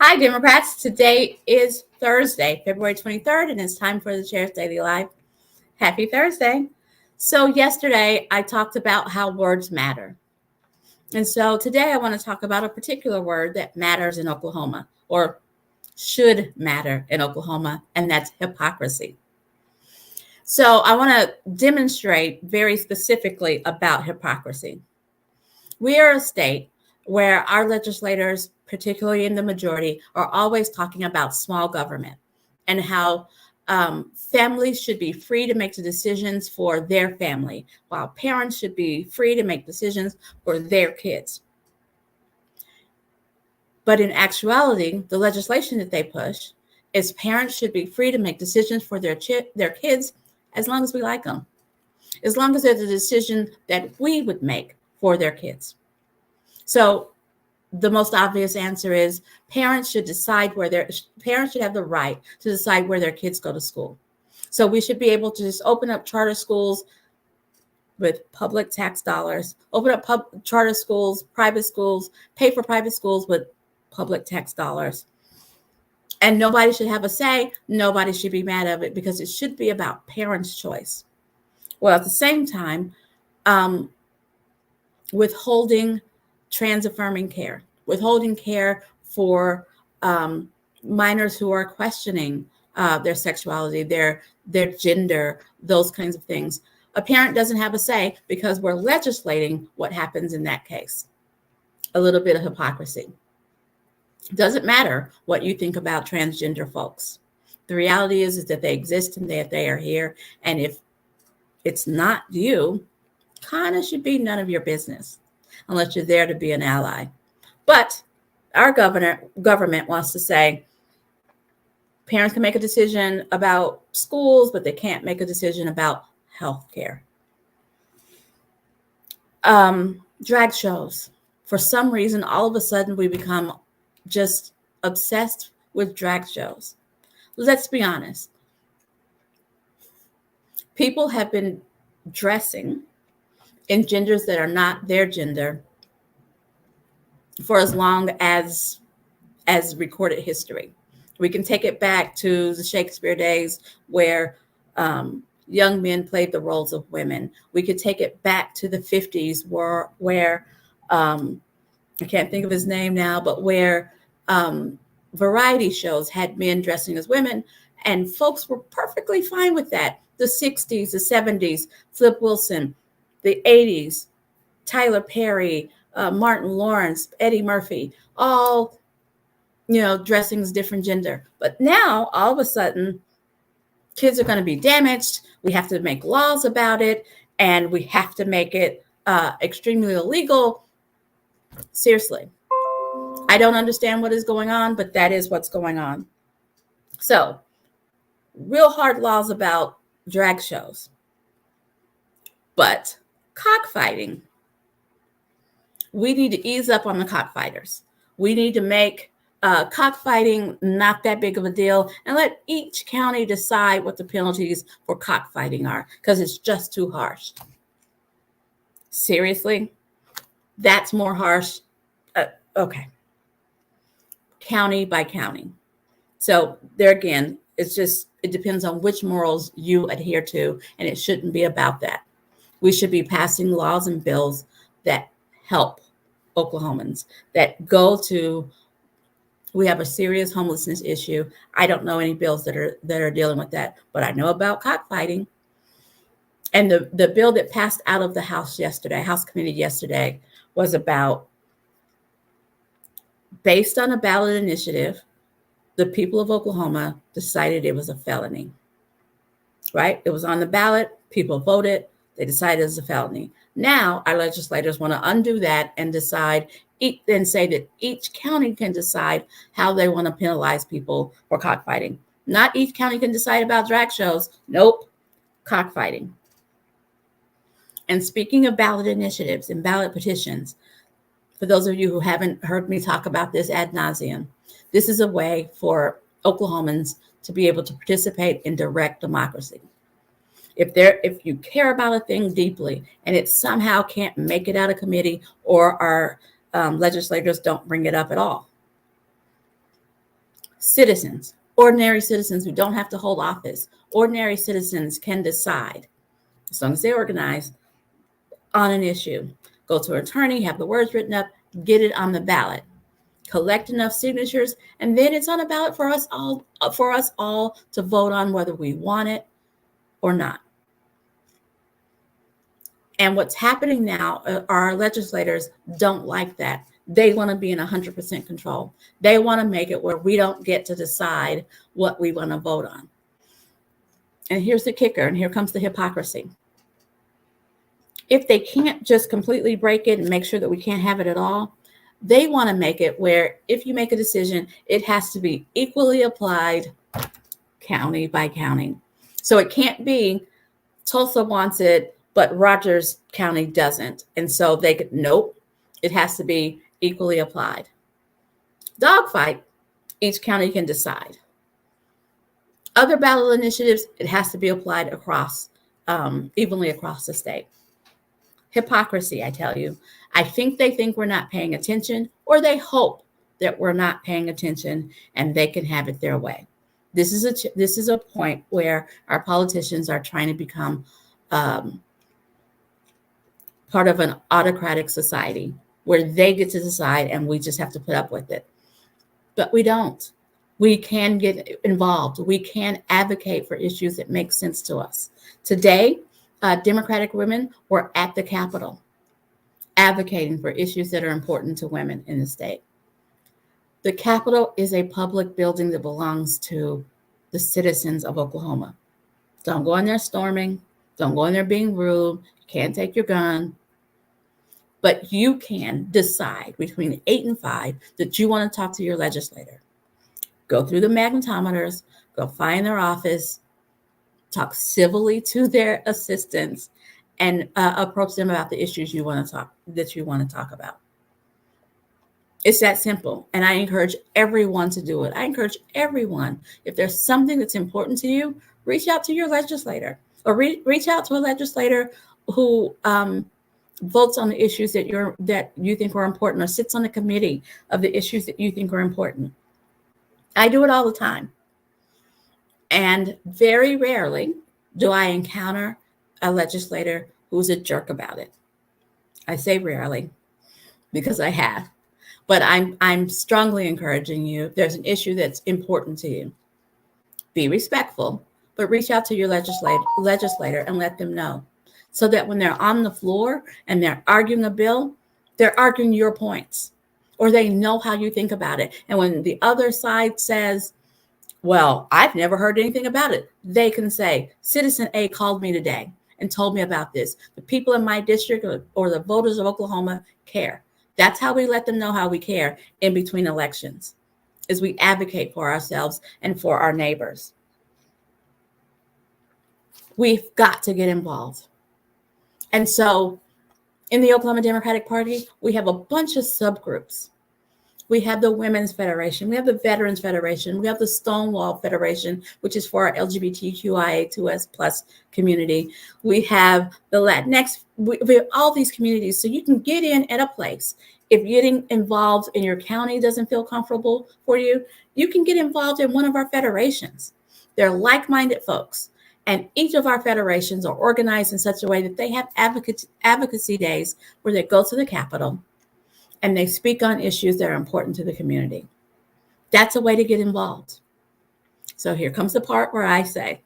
Hi, Democrats. Today is Thursday, February 23rd, and it's time for the Chair's Daily Live. Happy Thursday. So yesterday, I talked about how words matter. And so today, I want to talk about a particular word that matters in Oklahoma, or should matter in Oklahoma, and that's hypocrisy. So I want to demonstrate very specifically about hypocrisy. We are a state where our legislators, particularly in the majority, are always talking about small government and how families should be free to make the decisions for their family, while parents should be free to make decisions for their kids. But in actuality, the legislation that they push is parents should be free to make decisions for their kids as long as we like them, as long as there's a decision that we would make for their kids. So the most obvious answer is parents should decide parents should have the right to decide where their kids go to school. So we should be able to just open up charter schools with public tax dollars, open up charter schools, private schools, pay for private schools with public tax dollars. And nobody should have a say. Nobody should be mad at it because it should be about parents' choice. Well, at the same time, withholding trans-affirming care, withholding care for minors who are questioning their sexuality, their gender, those kinds of things. A parent doesn't have a say because we're legislating what happens in that case. A little bit of hypocrisy. Doesn't matter what you think about transgender folks. The reality is that they exist and that they are here. And if it's not you, kind of should be none of your business unless you're there to be an ally. But our government wants to say parents can make a decision about schools, but they can't make a decision about health care. Drag shows. For some reason, all of a sudden, we become just obsessed with drag shows. Let's be honest. People have been dressing in genders that are not their gender for as long as recorded history. We can take it back to the Shakespeare days where young men played the roles of women. We could take it back to the 50s where I can't think of his name now, but where variety shows had men dressing as women, and folks were perfectly fine with that. The 60s, the 70s, Flip Wilson, the 80s, Tyler Perry, Martin Lawrence, Eddie Murphy, all, dressing as different gender. But now, all of a sudden, kids are going to be damaged. We have to make laws about it, and we have to make it extremely illegal. Seriously. I don't understand what is going on, but that is what's going on. So, real hard laws about drag shows. But cockfighting, we need to ease up on the cockfighters. We need to make cockfighting not that big of a deal and let each county decide what the penalties for cockfighting are, because it's just too harsh. Seriously? That's more harsh? Okay. County by county. So there again, it depends on which morals you adhere to, and it shouldn't be about that. We should be passing laws and bills that help Oklahomans, that go to, we have a serious homelessness issue. I don't know any bills that are dealing with that, but I know about cockfighting. And the bill that passed out of the House committee yesterday, was about, based on a ballot initiative, the people of Oklahoma decided it was a felony, right? It was on the ballot. People voted. They decided it was a felony. Now our legislators want to undo that and say that each county can decide how they want to penalize people for cockfighting. Not each county can decide about drag shows. Nope, cockfighting. And speaking of ballot initiatives and ballot petitions, for those of you who haven't heard me talk about this ad nauseum, this is a way for Oklahomans to be able to participate in direct democracy. If you care about a thing deeply and it somehow can't make it out of committee, or our legislators don't bring it up at all, Citizens, ordinary citizens who don't have to hold office, ordinary citizens can decide, as long as they organize, on an issue. Go to an attorney, have the words written up, get it on the ballot, collect enough signatures, and then it's on a ballot for us all to vote on whether we want it or not. And what's happening now, our legislators don't like that. They want to be in 100% control. They want to make it where we don't get to decide what we want to vote on. And here's the kicker, and here comes the hypocrisy. If they can't just completely break it and make sure that we can't have it at all, they want to make it where if you make a decision, it has to be equally applied county by county. So it can't be Tulsa wants it, but Rogers County doesn't. And so they could, nope, it has to be equally applied. Dogfight, each county can decide. Other ballot initiatives, it has to be applied across, evenly across the state. Hypocrisy, I tell you. I think they think we're not paying attention, or they hope that we're not paying attention and they can have it their way. This is a point where our politicians are trying to become part of an autocratic society where they get to decide and we just have to put up with it. But we don't. We can get involved. We can advocate for issues that make sense to us. Today, Democratic women were at the Capitol advocating for issues that are important to women in the state. The Capitol is a public building that belongs to the citizens of Oklahoma. Don't go in there storming. Don't go in there being rude. You can't take your gun. But you can decide between 8 and 5 that you want to talk to your legislator. Go through the magnetometers, go find their office, talk civilly to their assistants, and approach them about the issues you want to talk about. It's that simple. And I encourage everyone to do it. I encourage everyone, if there's something that's important to you, reach out to your legislator, or reach out to a legislator who votes on the issues that you think are important, or sits on the committee of the issues that you think are important. I do it all the time. And very rarely do I encounter a legislator who's a jerk about it. I say rarely because I have. But I'm strongly encouraging you, if there's an issue that's important to you, be respectful, but reach out to your legislator and let them know, so that when they're on the floor and they're arguing a bill, they're arguing your points, or they know how you think about it. And when the other side says, well, I've never heard anything about it, they can say, Citizen A called me today and told me about this. The people in my district or the voters of Oklahoma care. That's how we let them know how we care in between elections, is we advocate for ourselves and for our neighbors. We've got to get involved. And so in the Oklahoma Democratic Party, we have a bunch of subgroups. We have the Women's Federation. We have the Veterans Federation. We have the Stonewall Federation, which is for our LGBTQIA2S plus community. We have the Latinx. We have all these communities. So you can get in at a place. If getting involved in your county doesn't feel comfortable for you, you can get involved in one of our federations. They're like-minded folks. And each of our federations are organized in such a way that they have advocacy days where they go to the Capitol and they speak on issues that are important to the community. That's a way to get involved. So here comes the part where I say,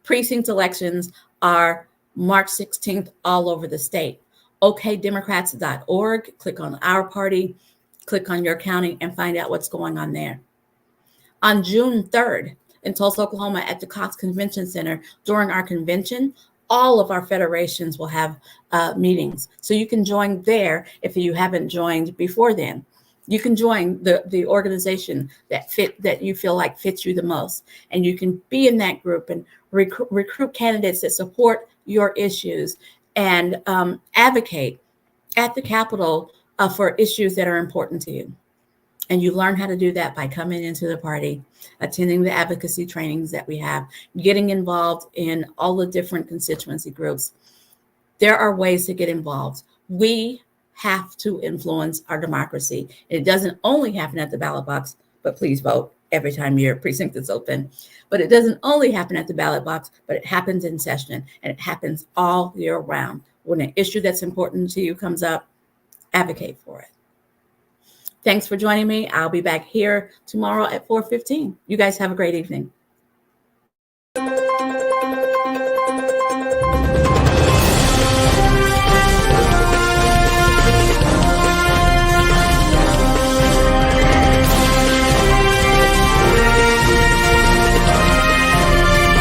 precinct elections are March 16th all over the state. OKDemocrats.org, click on our party, click on your county, and find out what's going on there. On June 3rd, in Tulsa, Oklahoma, at the Cox Convention Center, during our convention, all of our federations will have meetings. So you can join there if you haven't joined before then. You can join the organization that you feel like fits you the most. And you can be in that group and recruit candidates that support your issues and advocate at the Capitol for issues that are important to you. And you learn how to do that by coming into the party, attending the advocacy trainings that we have, getting involved in all the different constituency groups. There are ways to get involved. We have to influence our democracy. It doesn't only happen at the ballot box, but please vote. every time your precinct is open. But it doesn't only happen at the ballot box, but it happens in session, and it happens all year round. When an issue that's important to you comes up, advocate for it. Thanks for joining me. I'll be back here tomorrow at 4:15. You guys have a great evening.